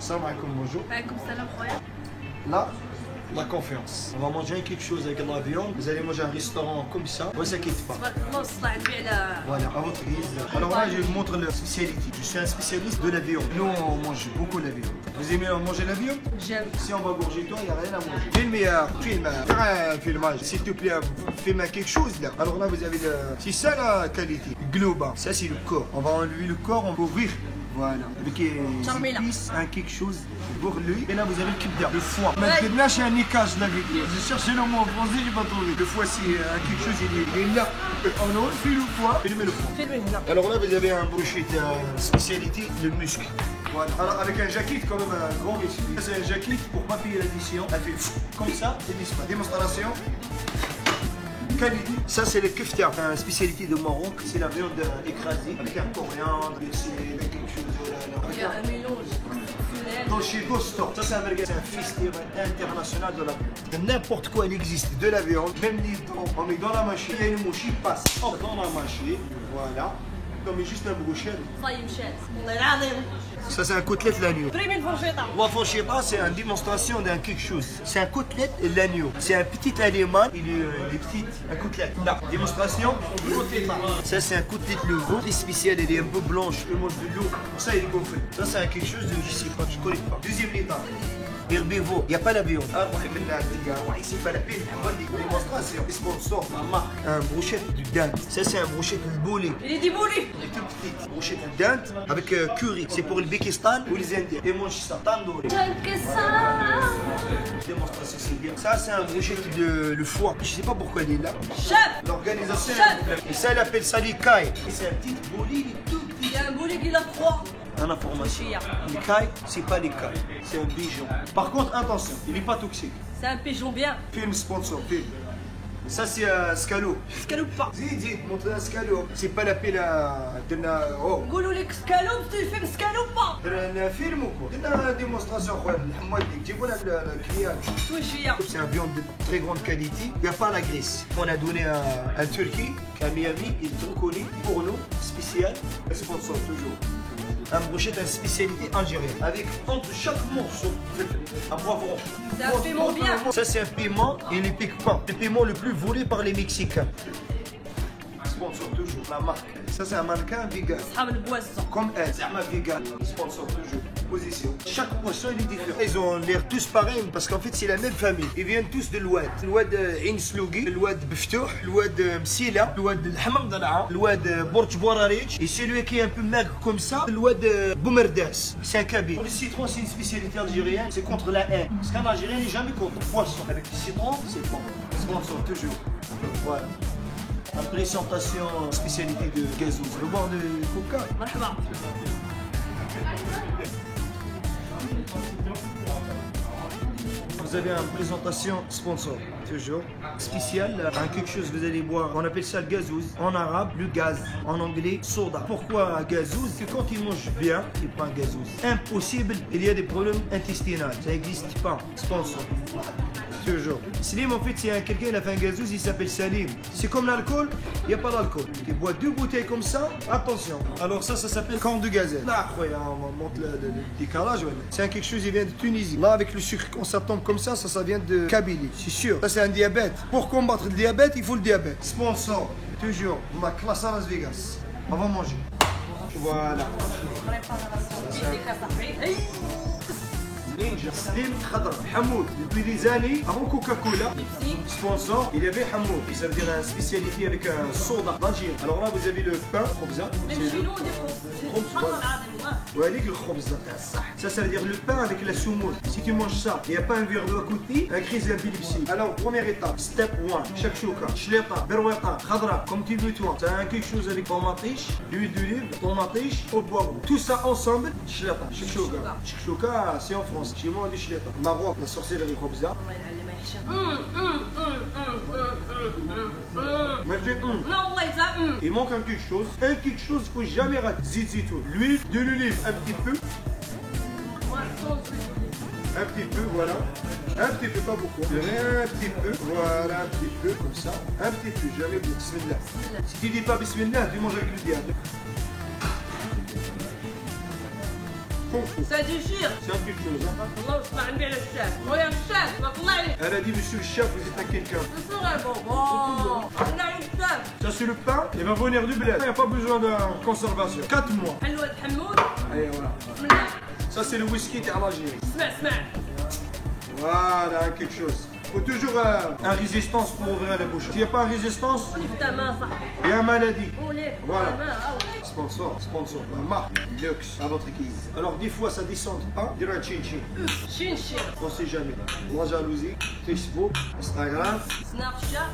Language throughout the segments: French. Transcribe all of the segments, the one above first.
Salam alaikum, bonjour. Alaikum salam, khoya. Là, la confiance. On va manger quelque chose avec de la viande. Vous allez manger un restaurant comme ça. Ne vous inquiétez pas. Voilà, à votre guise. Alors là, je vous montre la spécialité. Je suis un spécialiste de la viande. Nous, on mange beaucoup la viande. Vous aimez manger la viande? J'aime. Si on va gorger toi, il n'y a rien à manger. Filme un filmage. S'il te plaît, filme quelque chose là. Alors là, vous avez le... C'est ça la qualité. Globa. Ça, c'est le corps. On va enlever le corps, on peut ouvrir. Voilà. Avec épices, quelque chose pour lui. Et là, vous avez le kibda, le foie. Maintenant, j'ai un niquage là. Je cherche le mot en français, je n'ai pas trouvé. Le foie, c'est quelque chose, il est là. On fait le foie. Filmez le foie. Alors là, vous avez un brochet spécialité, le muscle. Voilà. Alors, avec un jacket, quand même, un grand muscle. C'est un jacket pour pas payer l'addition. Elle fait comme ça, et disparaît. Démonstration. Qualité. Ça, c'est le kefta, une spécialité de Maroc. C'est la viande écrasée avec un coriandre, quelque chose. Il y a un mélange. Dans chez Gosto, ça c'est un merguez, c'est un festival international de la viande. N'importe quoi, il existe de la viande, même les dents, on met dans la machine, il y a une mouche, il passe dans la machine, voilà. On met juste un brochette. Ça c'est un côtelette l'agneau. La fourchetta, c'est une démonstration d'un quelque chose. C'est un côtelette l'agneau. C'est un petit aliment, il est petit, un côtelette. Là, démonstration. Ça c'est un côtelette le veau. Il est spécial, il est un peu blanche, il mange de l'eau. Ça il est gonflé. Ça c'est quelque chose de, je sais pas, je connais pas. Deuxième étape. Herbivore, il n'y a pas la viande. C'est pas la peine. Une démonstration. Sponsor, ma marque. Un brochette du dinde. Ça, c'est un brochette de boulet. Il est déboulé. Il est tout petit. Brochette de dinde avec curry. C'est pour le Pakistan ou les Indiens. Et mange ça, tandoori. Démonstration, c'est bien. Ça, c'est un brochette de le foie. Je sais pas pourquoi il est là. Chef. L'organisation. Et ça, il appelle ça les cailles. Et c'est un petit boulet, il est tout petit. Il y a un boulet qui l'a froid. En information. Les cailles, c'est pas les cailles, c'est un pigeon. Par contre, attention, il n'est pas toxique. C'est un pigeon bien. Film sponsor, film. Ça, c'est un scalo. Scalope pas. Dis, montre un scalo. C'est pas la pile à. Oh. قولوا لك سكالوب تلفم سكالوبا. Un film ou quoi? Une démonstration, le client. C'est un viande de très grande qualité. Il n'y a pas la graisse. On a donné un Turquie, qu'à Miami, il est trop connu pour nous, spécial. Sponsor toujours. Un brochette à spécialité algérienne. Avec entre chaque morceau un poivron. C'est un piment bien. Ça c'est un piment et il ne pique pas. Le piment le plus volé par les Mexicains. Sponsor toujours, la marque. Ça c'est un mannequin vegan. Comme elle, c'est un vegan. Sponsor toujours. Position. Chaque poisson il est différent. Ils ont l'air tous pareils parce qu'en fait c'est la même famille. Ils viennent tous de l'oued. L'oued Ain Slougi, l'oued Beftouh, l'oued Msila, l'oued Hamam Dala'a, l'oued Borj Bourarij. Et celui qui est un peu maigre comme ça, l'oued Boumerdas. C'est un kabyle. Le citron c'est une spécialité algérienne, c'est contre la haine. Parce qu'un Algérien n'est jamais contre le poisson. Avec du citron, c'est bon. Sponsor toujours. Voilà. En présentation spécialité de gazouz. Le bord de coca. Vous avez une présentation sponsor, toujours spécial, quelque chose vous allez boire, on appelle ça le gazouz, en arabe le gaz, en anglais soda. Pourquoi gazouz? C'est quand il mange bien, il prend gazouz. Impossible, il y a des problèmes intestinaux, ça n'existe pas. Sponsor. Toujours. Slim, en fait, c'est quelqu'un qui a fait un gazouz, il s'appelle Salim. C'est comme l'alcool, il n'y a pas d'alcool. Il boit 2 bouteilles comme ça, attention. Alors ça s'appelle corne de gazelle. Là, on monte le décalage. C'est quelque chose qui vient de Tunisie. Là, avec le sucre, quand ça tombe comme ça vient de Kabylie, c'est sûr. Ça, c'est un diabète. Pour combattre le diabète, il faut le diabète. Sponsor, toujours, ma classe à Las Vegas. On va manger. Voilà. Slim Khadra, Hamoud, depuis des années, avant Coca-Cola, sponsor, il y avait Hamoud, ça veut dire une spécialité avec un soda d'Algérie. Alors là, vous avez le pain, khobza. Ça veut dire le pain avec la soumoule. Si tu manges ça, il n'y a pas un verre d'eau à côté, un crise d'épilepsie. Alors, première étape, step 1, shakshuka, shleta, berwata, khadra, comme tu veux toi. C'est quelque chose avec tomatiche, l'huile d'olive, tomatiche, au poivron. Tout ça ensemble, shleta, shakshuka. Shakshuka, c'est en France. Chez moi, on dit shleta. Maroc, la sorcellerie khobza. Il manque quelque chose. Quelque chose qu'il ne faut jamais rater. Zizito. L'huile, de l'olive, un petit peu. Un petit peu, voilà. Un petit peu, pas beaucoup. Un petit peu, voilà, un petit peu, comme ça. Un petit peu, jamais beaucoup. Bismillah. Si tu dis pas Bismillah, tu manges avec le diable. كونغ فو. Ça déchire. C'est quelque chose. الله واسمع نبيع للشاف. خويا الشاف تبارك الله عليك. Elle a dit monsieur le chef, vous êtes à quelqu'un. Ce serait bon. Bon. On a une الشاف. Ça c'est le pain, il va venir du bled. Il n'y a pas besoin de conservation. 4 mois. حلوة حمود. Allez, voilà. بسم الله. Ça c'est le whisky de l'Algérie. اسمع. Voilà, quelque chose. Il faut toujours un résistance pour ouvrir la bouche. S'il n'y a pas de résistance, قولي في التمام صاحبي. il y a une maladie. قولي. Voilà. تمام. Sponsor, la marque Lux à votre guise. Alors des fois ça descend pas, direct chin. شين. On sait jamais. La jalousie, Facebook, Instagram, سناب شاف.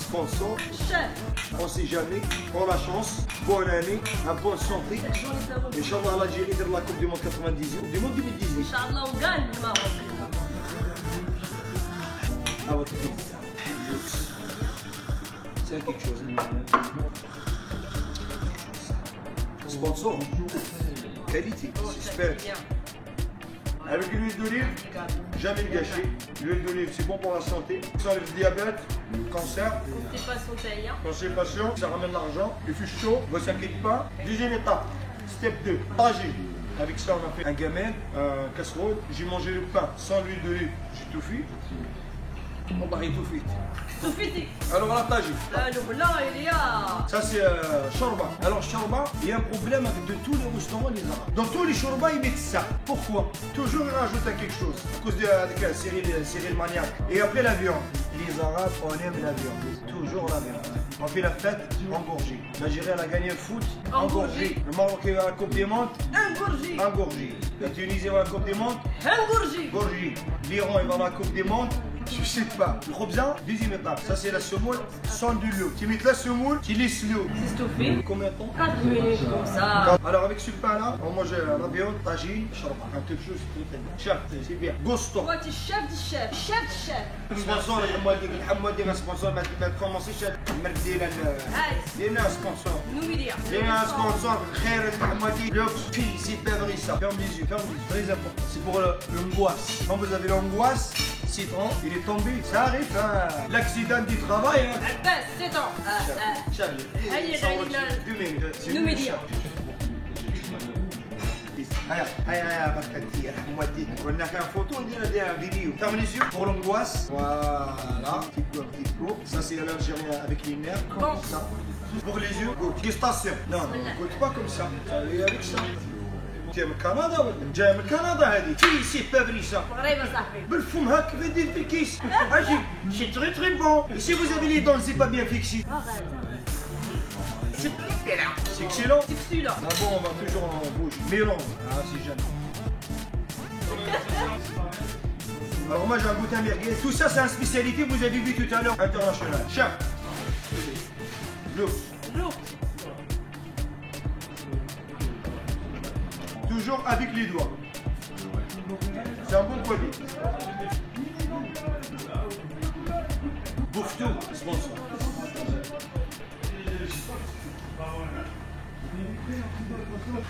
sponsor, الشاف. on sait jamais. Prends la chance, bonne année, un bonne santé. شلون يسوون؟ Inch'Allah l'Algérie de la Coupe du Monde 98, du Monde 2018. ان شاء الله وقال المغرب. À votre guise. Lux. C'est quelque chose. Sponsor, qualité, j'espère. Avec l'huile d'olive, jamais le gâcher. L'huile d'olive, c'est bon pour la santé. Ça enlève le diabète, le cancer, Constipation taille. constipation, ça ramène l'argent. Il fait chaud, ne vous inquiétez pas. Deuxième étape, step 2, tagine. Avec ça, on a fait un gamin, un casserole. J'ai mangé le pain sans l'huile d'olive, j'ai tout fait. On va tout fait. صوفيتي. Alors la tagine. قالوا بالله يا. Ça c'est shorba. Alors shorba, il y a un problème avec de tous les restaurants les arabes. Dans tous les shorbas ils mettent ça. Pourquoi? Toujours ils rajoutent quelque chose. À cause de Cyril Maniac. Et après la viande. Les arabes on aime la viande. Toujours la viande. On fait la fête engorgée. L'Algérie elle a gagné le foot engorgé. Le Maroc il va à la Coupe des Mondes انقرجي. engorgé. La Tunisie va à la Coupe des Mondes انقرجي. engorgé. L'Iran il va à la Coupe des Mondes. Je sais pas. Le khobza, deuxième étape. Ça c'est la semoule sans de l'eau. Tu mets la semoule, tu laisses l'eau. ستوفي. Combien de temps? 4 minutes comme ça. Alors avec ce pain là, on mange la viande, tagine, shorba. Quelque chose de très bien. Chef, c'est bien. Gusto. خواتي الشاف دي الشاف. الشاف دي الشاف. سبونسور الحموات ديالنا سبونسور ما تكومونسيش المرك ديالنا هاي. ديالنا سبونسور نويليا. ديالنا سبونسور خير الحمواتي لوكس في سي فابريسا. Ferme les yeux, très important. C'est pour l'angoisse. Quand vous avez l'angoisse, citron, il est tombé, ça arrive, hein. L'accident du travail. Hein. عباس سي طون. Charlie. هيا غالينا. C'est نوميديا. هيا بكتير حمواتي قلنا كان فوتو ندير فيديو ferme les yeux pour l'angoisse voilà petit peu ça c'est à l'Algérien avec les nerfs comme ça pour les yeux dégustation non goûte pas comme ça et avec ça جاي من كندا ولا جاي من كندا هذه في سي فابريسا قريبه صاحبي. بالفم هاك يدير في الكيس اجي سي تري تري بون et si vous avez les dents c'est pas bien fixé c'est excellent. C'est celui-là. Ah bon, on va toujours en bouche. Mélange. Ah, si jamais. Alors moi j'ai un goût à merguez. Tout ça c'est une spécialité, vous avez vu tout à l'heure, international. Chef. L'eau. L'eau. Toujours avec les doigts. C'est un bon produit. Bouffe tout, sponsor.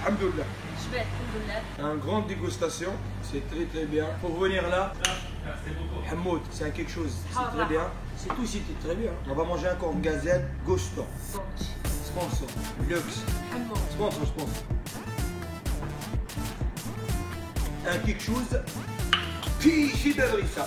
Alhamdoulilah. شبعت الحمد لله. Une grande dégustation, c'est très bien. Pour venir là, Hamoud, c'est quelque chose, c'est très bien. C'est tout, c'était très bien. On va manger encore gazelle, gusto. Sponsor, Lux. حمود. Sponsor. Un quelque chose qui ça.